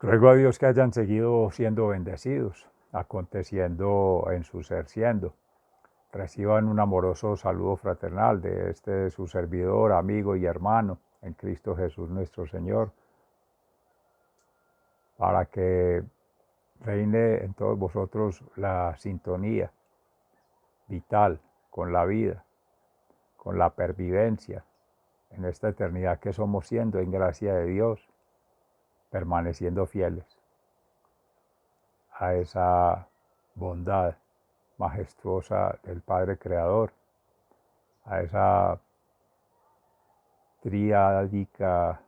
Ruego a Dios que hayan seguido siendo bendecidos, aconteciendo en su ser siendo. Reciban un amoroso saludo fraternal de su servidor, amigo y hermano en Cristo Jesús nuestro Señor, para que reine en todos vosotros la sintonía vital con la vida, con la pervivencia en esta eternidad que somos siendo en gracia de Dios, permaneciendo fieles a esa bondad majestuosa del Padre Creador, a esa triádica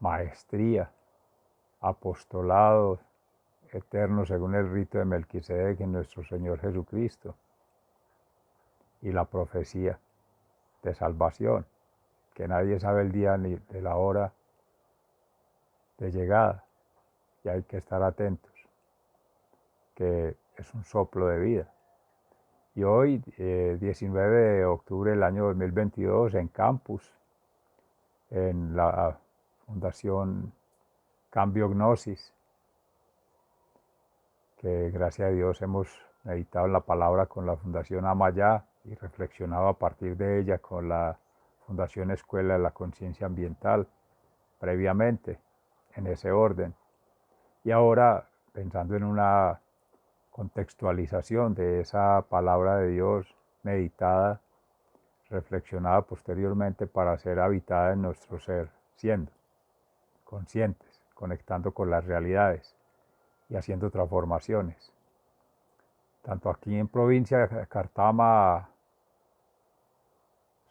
maestría, apostolado eterno según el rito de Melquisedec en nuestro Señor Jesucristo, y la profecía de salvación, que nadie sabe el día ni de la hora de llegada, y hay que estar atentos, que es un soplo de vida. Y hoy, 19 de octubre del año 2022, en Campus, en la Fundación Cambio Gnosis, que gracias a Dios hemos meditado en la palabra con la Fundación Amayá y reflexionado a partir de ella con la Fundación Escuela de la Conciencia Ambiental, previamente, en ese orden. Y ahora, pensando en una contextualización de esa palabra de Dios meditada, reflexionada posteriormente para ser habitada en nuestro ser, siendo conscientes, conectando con las realidades y haciendo transformaciones. Tanto aquí en provincia de Cartama,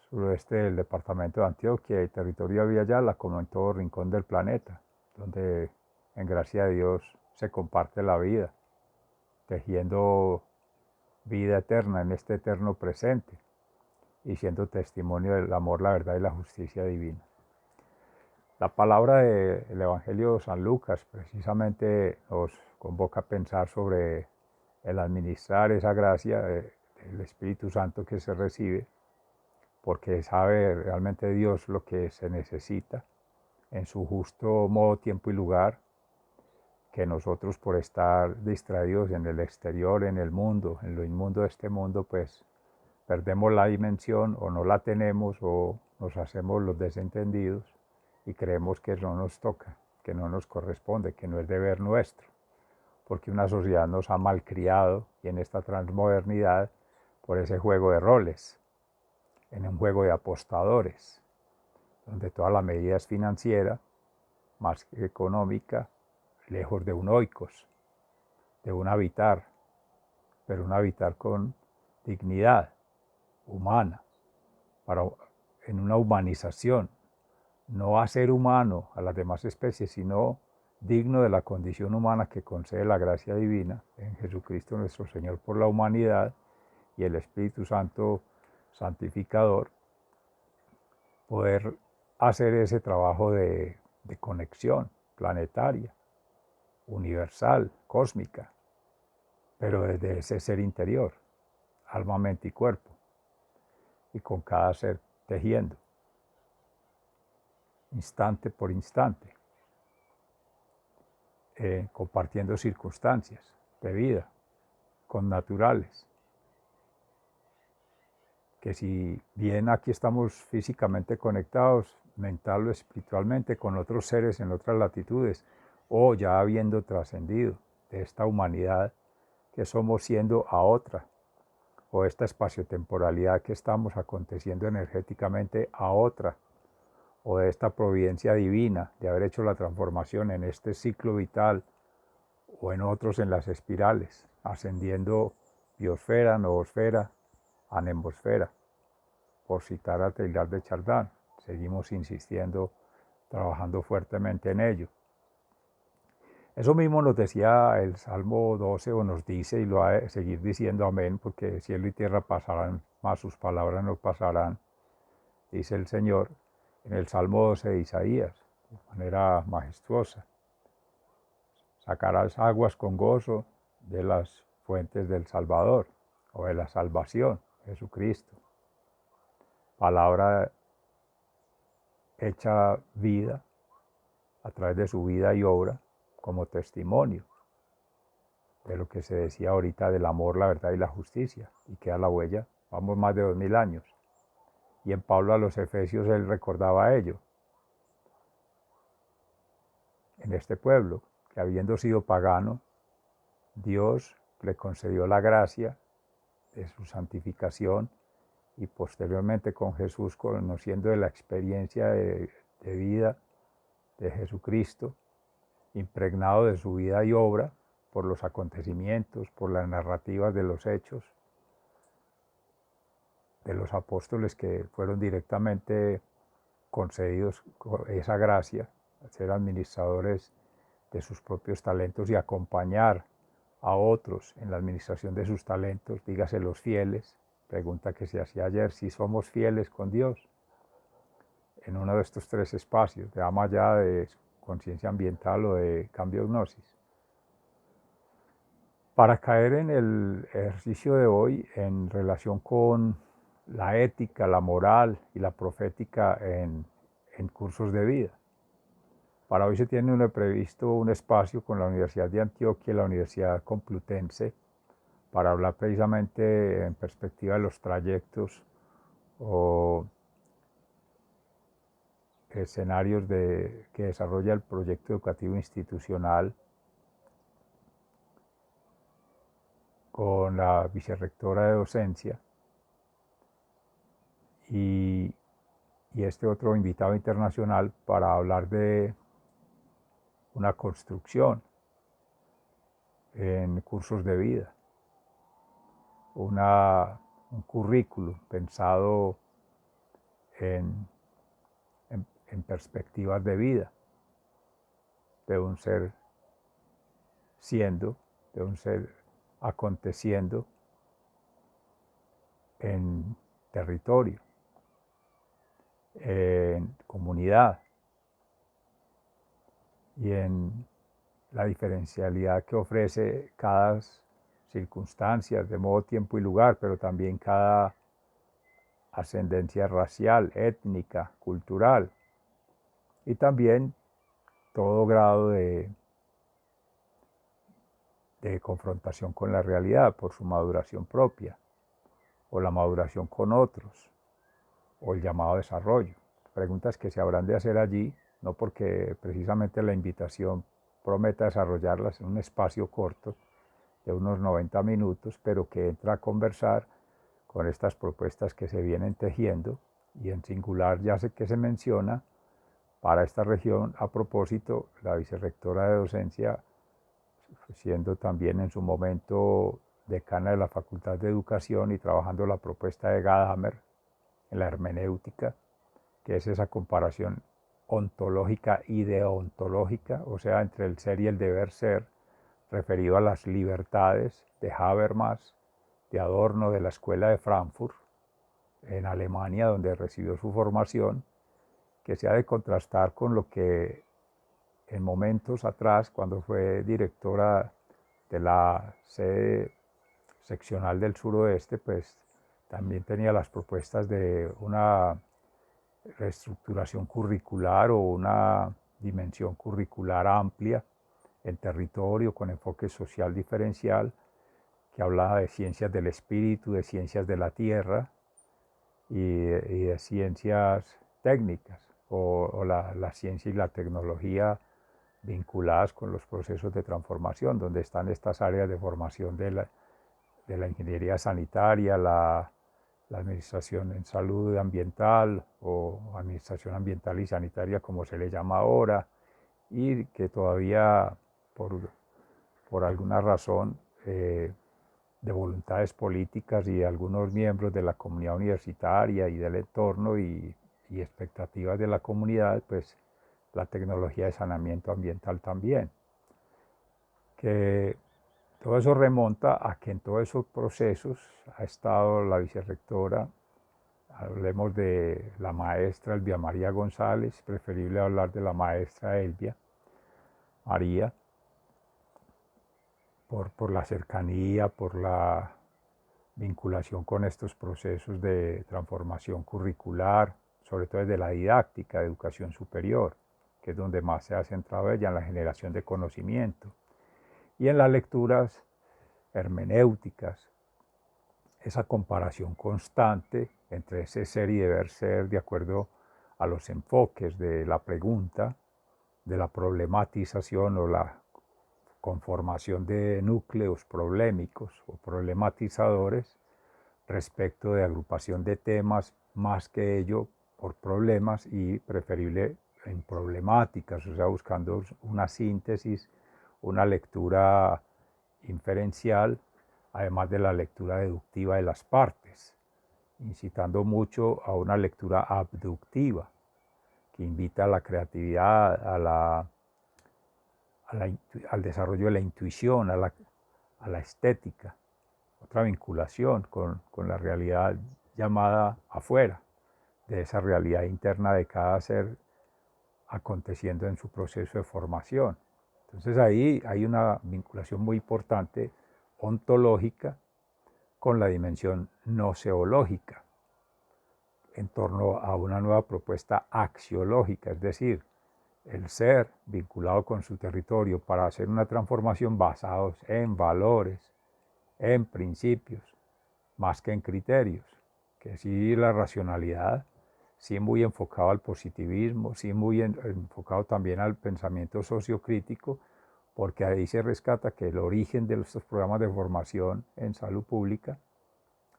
suroeste del departamento de Antioquia y territorio de Villayala, como en todo rincón del planeta, donde en gracia de Dios se comparte la vida, tejiendo vida eterna en este eterno presente y siendo testimonio del amor, la verdad y la justicia divina. La palabra del Evangelio de San Lucas precisamente nos convoca a pensar sobre el administrar esa gracia del Espíritu Santo que se recibe, porque sabe realmente Dios lo que se necesita en su justo modo, tiempo y lugar, que nosotros por estar distraídos en el exterior, en el mundo, en lo inmundo de este mundo, pues perdemos la dimensión o no la tenemos o nos hacemos los desentendidos y creemos que no nos toca, que no nos corresponde, que no es deber nuestro, porque una sociedad nos ha malcriado y en esta transmodernidad por ese juego de roles, en un juego de apostadores, donde toda la medida es financiera, más que económica, lejos de un oikos, de un habitar, pero un habitar con dignidad humana, para, en una humanización, no a ser humano a las demás especies, sino digno de la condición humana que concede la gracia divina en Jesucristo nuestro Señor por la humanidad y el Espíritu Santo santificador, poder hacer ese trabajo de conexión planetaria, universal, cósmica, pero desde ese ser interior, alma, mente y cuerpo, y con cada ser tejiendo, instante por instante, compartiendo circunstancias de vida con naturales, que si bien aquí estamos físicamente conectados, mental o espiritualmente, con otros seres en otras latitudes, o ya habiendo trascendido de esta humanidad que somos siendo a otra, o esta espaciotemporalidad que estamos aconteciendo energéticamente a otra, o de esta providencia divina de haber hecho la transformación en este ciclo vital o en otros en las espirales, ascendiendo biosfera, noosfera, anemosfera, por citar a Teilhard de Chardin. Seguimos insistiendo, trabajando fuertemente en ello. Eso mismo nos decía el Salmo 12, o nos dice, y lo va a seguir diciendo, amén, porque cielo y tierra pasarán, mas sus palabras no pasarán, dice el Señor, en el Salmo 12 de Isaías, de manera majestuosa. Sacarás aguas con gozo de las fuentes del Salvador, o de la salvación, Jesucristo. Palabra hecha vida, a través de su vida y obra como testimonio de lo que se decía ahorita del amor, la verdad y la justicia, y queda la huella, vamos más de 2000 años. Y en Pablo a los Efesios él recordaba ello, en este pueblo, que habiendo sido pagano, Dios le concedió la gracia de su santificación y posteriormente con Jesús, conociendo de la experiencia de vida de Jesucristo, impregnado de su vida y obra por los acontecimientos, por las narrativas de los hechos, de los apóstoles que fueron directamente concedidos esa gracia, ser administradores de sus propios talentos y acompañar a otros en la administración de sus talentos, dígase los fieles, pregunta que se hacía ayer, si somos fieles con Dios en uno de estos tres espacios, de ama ya, de conciencia ambiental o de cambio gnosis. Para caer en el ejercicio de hoy en relación con la ética, la moral y la profética en cursos de vida. Para hoy se tiene previsto un espacio con la Universidad de Antioquia y la Universidad Complutense para hablar precisamente en perspectiva de los trayectos o escenarios que desarrolla el proyecto educativo institucional con la vicerrectora de docencia y este otro invitado internacional para hablar de una construcción en cursos de vida, un currículo pensado en perspectivas de vida, de un ser siendo, de un ser aconteciendo en territorio, en comunidad y en la diferencialidad que ofrece cada circunstancia de modo, tiempo y lugar, pero también cada ascendencia racial, étnica, cultural y también todo grado de confrontación con la realidad por su maduración propia o la maduración con otros o el llamado desarrollo. Preguntas que se habrán de hacer allí, no porque precisamente la invitación prometa desarrollarlas en un espacio corto de unos 90 minutos, pero que entra a conversar con estas propuestas que se vienen tejiendo y en singular ya sé que se menciona para esta región a propósito la vicerrectora de docencia, siendo también en su momento decana de la Facultad de Educación y trabajando la propuesta de Gadamer en la hermenéutica, que es esa comparación ontológica y deontológica, o sea, entre el ser y el deber ser, referido a las libertades de Habermas, de Adorno, de la Escuela de Frankfurt, en Alemania, donde recibió su formación, que se ha de contrastar con lo que en momentos atrás, cuando fue directora de la sede seccional del suroeste, pues también tenía las propuestas de una reestructuración curricular o una dimensión curricular amplia en territorio con enfoque social diferencial, que hablaba de ciencias del espíritu, de ciencias de la tierra y de ciencias técnicas o la ciencia y la tecnología vinculadas con los procesos de transformación, donde están estas áreas de formación de la ingeniería sanitaria, la administración en salud ambiental o administración ambiental y sanitaria como se le llama ahora, y que todavía por alguna razón de voluntades políticas y de algunos miembros de la comunidad universitaria y del entorno y expectativas de la comunidad, pues la tecnología de saneamiento ambiental también. Que todo eso remonta a que en todos esos procesos ha estado la vicerrectora, hablemos de la maestra Elvia María González, preferible hablar de la maestra Elvia María, por la cercanía, por la vinculación con estos procesos de transformación curricular, sobre todo desde la didáctica de educación superior. que es donde más se ha centrado ella, en la generación de conocimiento. Y en las lecturas hermenéuticas, esa comparación constante entre ese ser y deber ser de acuerdo a los enfoques de la pregunta, de la problematización o la conformación de núcleos problemáticos o problematizadores respecto de agrupación de temas, más que ello por problemas y preferible en problemáticas, o sea, buscando una síntesis, una lectura inferencial, además de la lectura deductiva de las partes, incitando mucho a una lectura abductiva, que invita a la creatividad, al desarrollo de la intuición, a la estética, otra vinculación con la realidad llamada afuera, de esa realidad interna de cada ser aconteciendo en su proceso de formación. Entonces ahí hay una vinculación muy importante ontológica con la dimensión noseológica en torno a una nueva propuesta axiológica, es decir, el ser vinculado con su territorio para hacer una transformación basados en valores, en principios, más que en criterios, que sí la racionalidad, sí muy enfocado al positivismo, sí muy enfocado también al pensamiento sociocrítico, porque ahí se rescata que el origen de estos programas de formación en salud pública,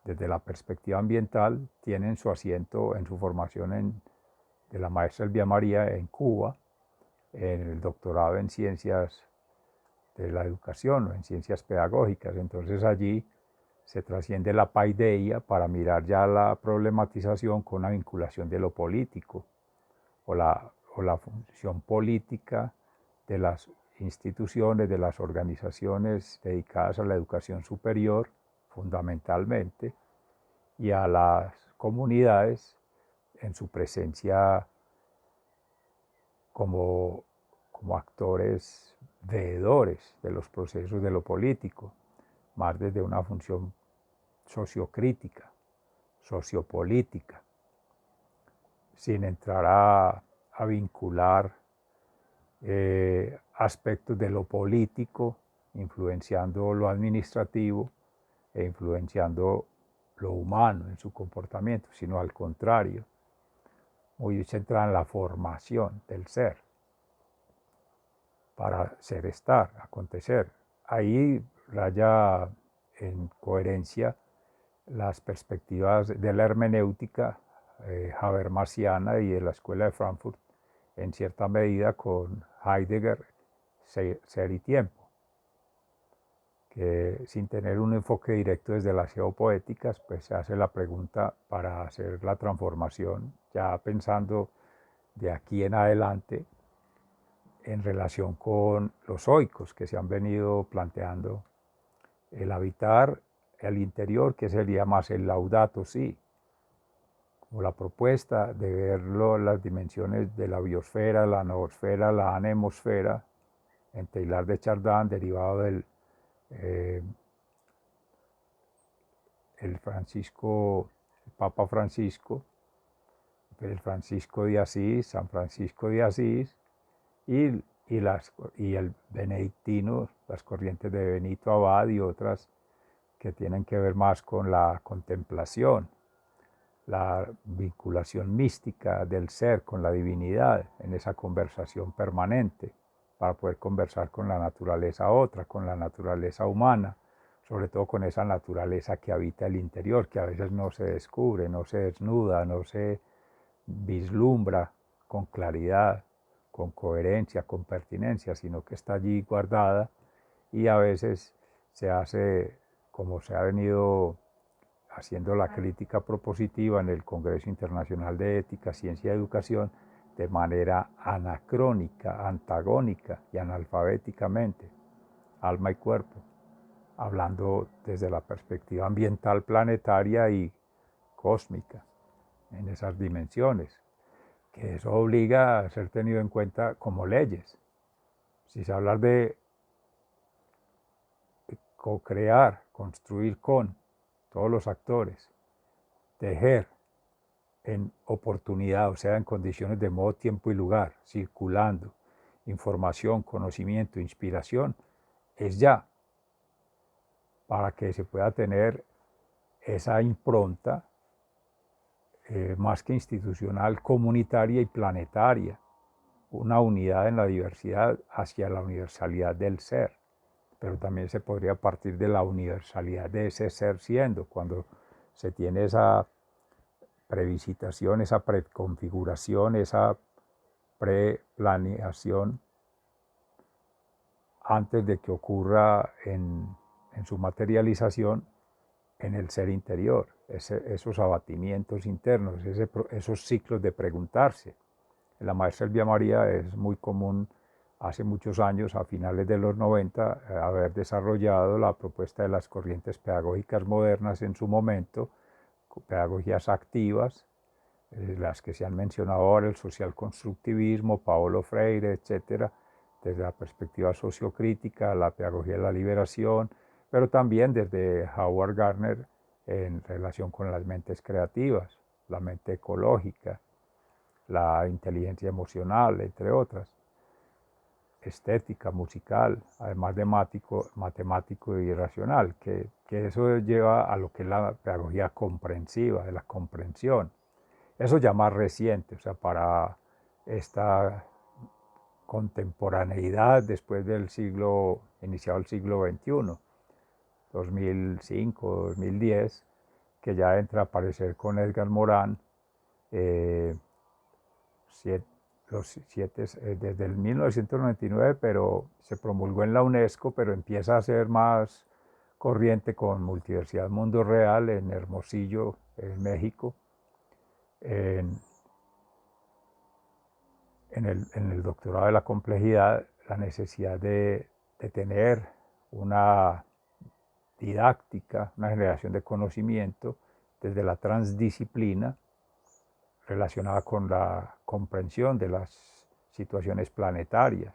desde la perspectiva ambiental, tienen su asiento en su formación de la maestra Elvia María en Cuba, en el doctorado en ciencias de la educación o en ciencias pedagógicas. Entonces allí se trasciende la paideia para mirar ya la problematización con una vinculación de lo político o la función política de las instituciones, de las organizaciones dedicadas a la educación superior, fundamentalmente, y a las comunidades en su presencia como actores veedores de los procesos de lo político, más desde una función sociocrítica, sociopolítica, sin entrar a vincular aspectos de lo político, influenciando lo administrativo e influenciando lo humano en su comportamiento, sino al contrario, muy centrada en la formación del ser para ser, estar, acontecer. Ahí raya en coherencia las perspectivas de la hermenéutica habermasiana y de la Escuela de Frankfurt, en cierta medida con Heidegger, ser y tiempo, que sin tener un enfoque directo desde las geopoéticas, pues se hace la pregunta para hacer la transformación, ya pensando de aquí en adelante en relación con los oikos que se han venido planteando, el habitar el interior, que sería más el laudato si, como la propuesta de verlo las dimensiones de la biosfera, la noosfera, la anemosfera, en Teilhard de Chardin, derivado del el Papa Francisco, el Francisco de Asís, San Francisco de Asís, y el benedictino, las corrientes de Benito Abad y otras que tienen que ver más con la contemplación, la vinculación mística del ser con la divinidad en esa conversación permanente para poder conversar con la naturaleza otra, con la naturaleza humana, sobre todo con esa naturaleza que habita el interior, que a veces no se descubre, no se desnuda, no se vislumbra con claridad, con coherencia, con pertinencia, sino que está allí guardada y a veces se hace, como se ha venido haciendo la crítica propositiva en el Congreso Internacional de Ética, Ciencia y Educación, de manera anacrónica, antagónica y analfabéticamente, alma y cuerpo, hablando desde la perspectiva ambiental, planetaria y cósmica, en esas dimensiones, que eso obliga a ser tenido en cuenta como leyes. Si se habla de co-crear, construir con todos los actores, tejer en oportunidad, o sea, en condiciones de modo, tiempo y lugar, circulando, información, conocimiento, inspiración, es ya, para que se pueda tener esa impronta más que institucional, comunitaria y planetaria, una unidad en la diversidad hacia la universalidad del ser, pero también se podría partir de la universalidad de ese ser siendo, cuando se tiene esa previsitación, esa preconfiguración, esa preplaneación antes de que ocurra en su materialización en el ser interior, esos abatimientos internos, esos ciclos de preguntarse. En la maestra Elvia María es muy común hace muchos años, a finales de los 90, haber desarrollado la propuesta de las corrientes pedagógicas modernas en su momento, pedagogías activas, las que se han mencionado ahora, el social constructivismo, Paulo Freire, etcétera, desde la perspectiva sociocrítica, la pedagogía de la liberación, pero también desde Howard Gardner en relación con las mentes creativas, la mente ecológica, la inteligencia emocional, entre otras, estética, musical, además de matemático y racional, que eso lleva a lo que es la pedagogía comprensiva, de la comprensión. Eso ya más reciente, o sea, para esta contemporaneidad después del siglo, iniciado el siglo XXI, 2005, 2010, que ya entra a aparecer con Edgar Morin, desde el 1999, pero se promulgó en la UNESCO, pero empieza a ser más corriente con Multiversidad Mundo Real en Hermosillo, en México, en, en el doctorado de la complejidad, la necesidad de tener una didáctica, una generación de conocimiento desde la transdisciplina relacionada con la comprensión de las situaciones planetarias,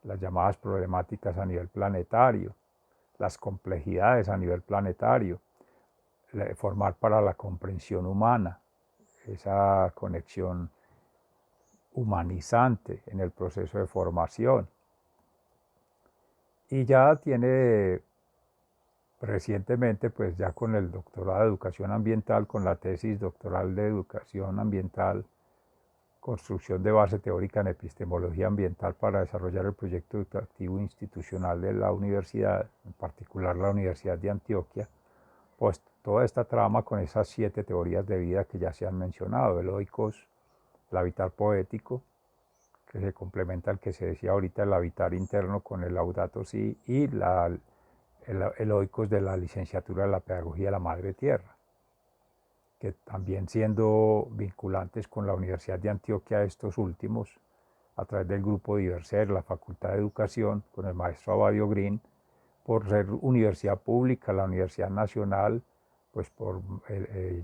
las llamadas problemáticas a nivel planetario, las complejidades a nivel planetario, formar para la comprensión humana, esa conexión humanizante en el proceso de formación. Y ya tiene recientemente, pues ya con el doctorado de educación ambiental, con la tesis doctoral de educación ambiental, construcción de base teórica en epistemología ambiental para desarrollar el proyecto educativo institucional de la universidad, en particular la Universidad de Antioquia, pues toda esta trama con esas 7 teorías de vida que ya se han mencionado, el oikos, el habitar poético, que se complementa al que se decía ahorita, el habitar interno con el laudato si, y el oikos de la licenciatura de la pedagogía de la madre tierra, que también siendo vinculantes con la Universidad de Antioquia estos últimos, a través del grupo Diverser, la Facultad de Educación, con el maestro Abadio Green, por ser universidad pública, la Universidad Nacional, pues por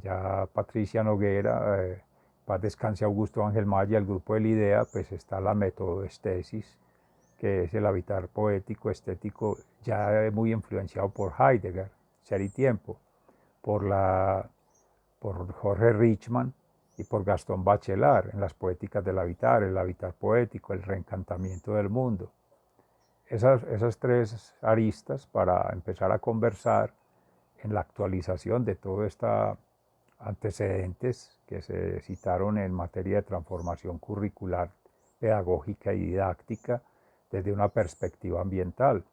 ya Patricia Noguera, paz descanse Augusto Ángel Maya, el grupo del IDEA, pues está la metodoestesis, que es el habitar poético, estético, ya muy influenciado por Heidegger, Ser y Tiempo, por Jorge Richman y por Gastón Bachelard en las poéticas del habitar, el habitar poético, el reencantamiento del mundo. Esas 3 aristas para empezar a conversar en la actualización de todos estos antecedentes que se citaron en materia de transformación curricular, pedagógica y didáctica desde una perspectiva ambiental.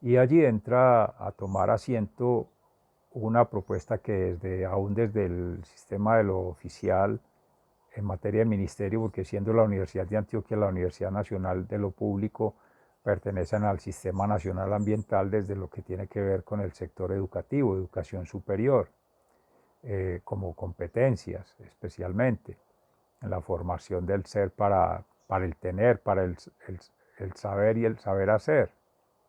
Y allí entra a tomar asiento una propuesta que aún desde el sistema de lo oficial en materia de ministerio, porque siendo la Universidad de Antioquia la Universidad Nacional de lo Público, pertenecen al Sistema Nacional Ambiental desde lo que tiene que ver con el sector educativo, educación superior, como competencias especialmente, en la formación del ser para el tener, para el saber y el saber hacer,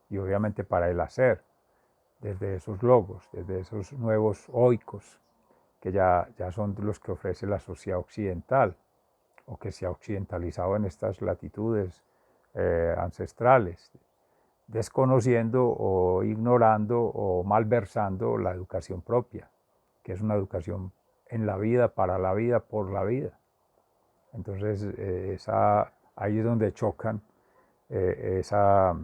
y obviamente para el hacer, desde esos logos, desde esos nuevos oikos, que ya son los que ofrece la sociedad occidental, o que se ha occidentalizado en estas latitudes ancestrales, desconociendo o ignorando o malversando la educación propia, que es una educación en la vida, para la vida, por la vida. Entonces, ahí es donde chocan esa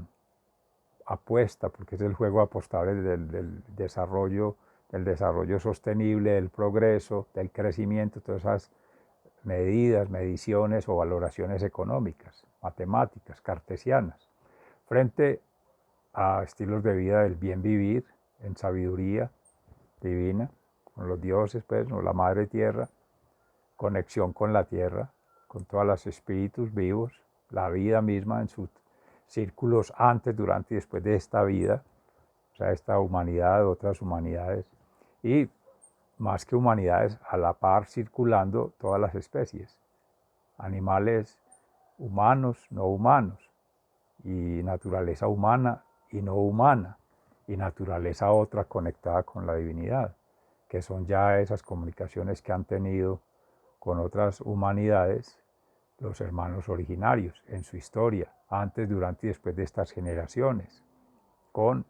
apuesta, porque es el juego apostable del desarrollo sostenible, del progreso, del crecimiento, todas esas medidas, mediciones o valoraciones económicas, matemáticas, cartesianas, frente a estilos de vida del bien vivir, en sabiduría divina, con los dioses, pues, o la madre tierra, conexión con la tierra, con todos los espíritus vivos, la vida misma en sus círculos antes, durante y después de esta vida, o sea, esta humanidad, otras humanidades, y más que humanidades, a la par circulando todas las especies, animales humanos, no humanos, y naturaleza humana y no humana, y naturaleza otra conectada con la divinidad, que son ya esas comunicaciones que han tenido con otras humanidades los hermanos originarios en su historia, antes, durante y después de estas generaciones, con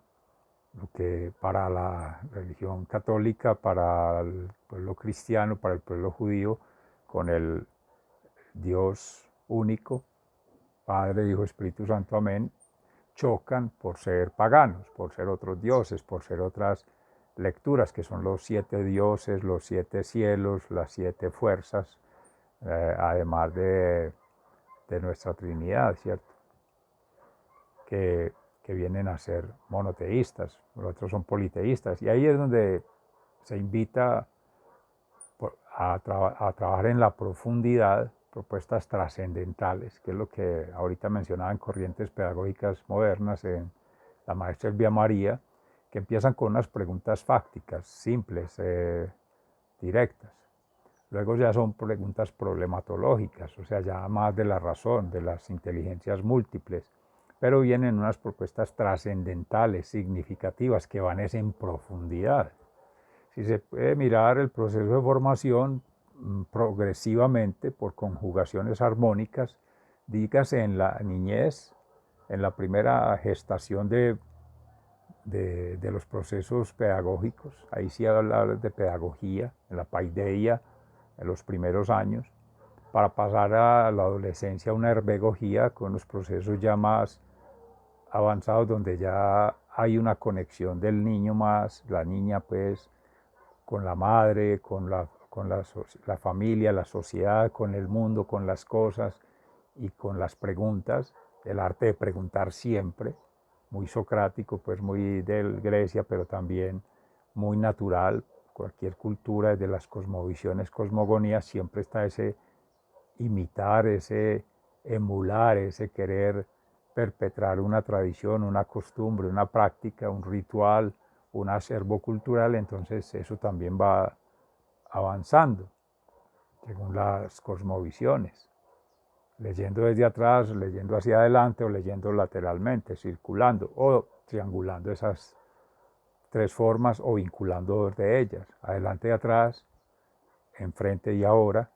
lo que para la religión católica, para el pueblo cristiano, para el pueblo judío, con el Dios único, Padre, Hijo, Espíritu Santo, amén, chocan por ser paganos, por ser otros dioses, por ser otras lecturas, que son los 7 dioses, los 7 cielos, las 7 fuerzas, además de nuestra Trinidad, ¿cierto? Que vienen a ser monoteístas, los otros son politeístas. Y ahí es donde se invita a trabajar en la profundidad, propuestas trascendentales, que es lo que ahorita mencionaba en corrientes pedagógicas modernas, en la maestra Elvia María, que empiezan con unas preguntas fácticas, simples, directas. Luego ya son preguntas problematológicas, o sea, ya más de la razón, de las inteligencias múltiples, pero vienen unas propuestas trascendentales, significativas, que van en profundidad. Si se puede mirar el proceso de formación progresivamente por conjugaciones armónicas, dígase en la niñez, en la primera gestación de los procesos pedagógicos, ahí sí hablar de pedagogía, en la paideia, en los primeros años, para pasar a la adolescencia a una herbegogía con los procesos ya más avanzados, donde ya hay una conexión del niño más, la niña pues, con la madre, con la familia, la sociedad, con el mundo, con las cosas y con las preguntas, el arte de preguntar siempre, muy socrático, pues muy de Grecia, pero también muy natural. Cualquier cultura, desde las cosmovisiones, cosmogonías, siempre está ese imitar, ese emular, ese querer perpetrar una tradición, una costumbre, una práctica, un ritual, un acervo cultural. Entonces eso también va avanzando según las cosmovisiones, leyendo desde atrás, leyendo hacia adelante o leyendo lateralmente, circulando o triangulando esas 3 formas o vinculando 2 de ellas, adelante y atrás, enfrente y ahora,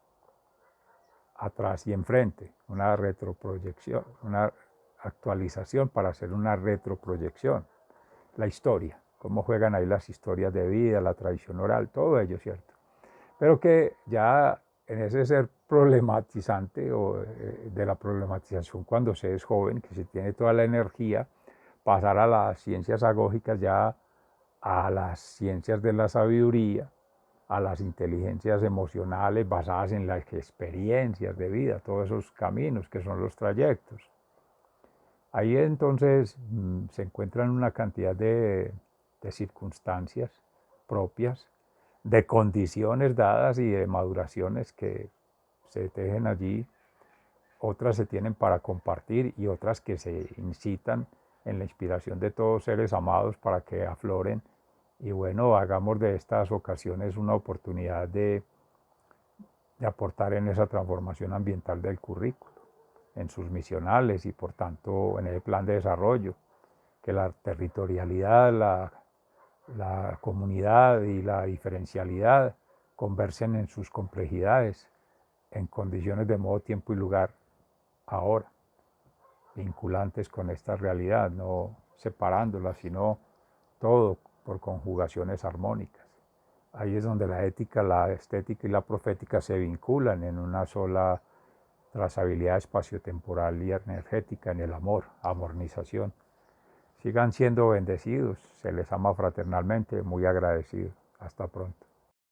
atrás y enfrente, una retroproyección, una actualización para hacer una retroproyección. La historia, cómo juegan ahí las historias de vida, la tradición oral, todo ello, ¿cierto? Pero que ya en ese ser problematizante o de la problematización cuando se es joven, que se tiene toda la energía, pasar a las ciencias agógicas, ya a las ciencias de la sabiduría, a las inteligencias emocionales basadas en las experiencias de vida, todos esos caminos que son los trayectos. Ahí entonces se encuentran una cantidad de circunstancias propias, de condiciones dadas y de maduraciones que se tejen allí, otras se tienen para compartir y otras que se incitan en la inspiración de todos seres amados para que afloren. Y bueno, hagamos de estas ocasiones una oportunidad de aportar en esa transformación ambiental del currículo, en sus misionales y por tanto en el plan de desarrollo, que la territorialidad, la comunidad y la diferencialidad conversen en sus complejidades, en condiciones de modo, tiempo y lugar, ahora, vinculantes con esta realidad, no separándolas, sino todo por conjugaciones armónicas. Ahí es donde la ética, la estética y la profética se vinculan en una sola trazabilidad espaciotemporal y energética en el amor, amornización. Sigan siendo bendecidos, se les ama fraternalmente, muy agradecido. Hasta pronto.